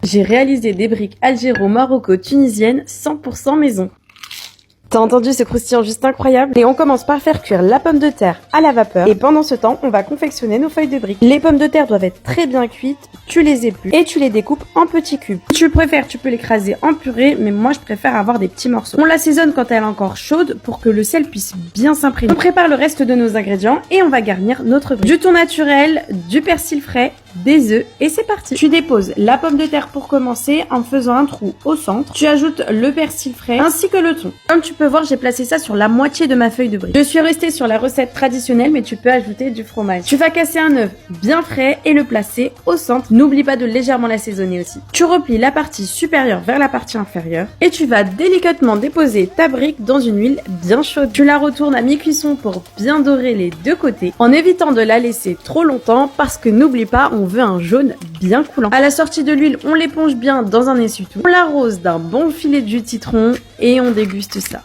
J'ai réalisé des briques algéro-maroco-tunisiennes 100% maison. T'as entendu ce croustillant juste incroyable? Et on commence par faire cuire la pomme de terre à la vapeur. Et pendant ce temps, on va confectionner nos feuilles de briques. Les pommes de terre doivent être très bien cuites, tu les épluches et tu les découpes en petits cubes. Si tu préfères, tu peux l'écraser en purée, mais moi je préfère avoir des petits morceaux. On l'assaisonne quand elle est encore chaude pour que le sel puisse bien s'imprégner. On prépare le reste de nos ingrédients et on va garnir notre brique. Du thon naturel, du persil frais, des œufs et c'est parti. Tu déposes la pomme de terre pour commencer en faisant un trou au centre. Tu ajoutes le persil frais ainsi que le thon. Comme tu peux voir, j'ai placé ça sur la moitié de ma feuille de brique. Je suis restée sur la recette traditionnelle, mais tu peux ajouter du fromage. Tu vas casser un œuf bien frais et le placer au centre. N'oublie pas de légèrement l'assaisonner aussi. Tu replies la partie supérieure vers la partie inférieure et tu vas délicatement déposer ta brique dans une huile bien chaude. Tu la retournes à mi-cuisson pour bien dorer les deux côtés en évitant de la laisser trop longtemps parce que n'oublie pas, on veut un jaune bien coulant. À la sortie de l'huile, on l'éponge bien dans un essuie-tout. On l'arrose d'un bon filet de jus de citron et on déguste ça.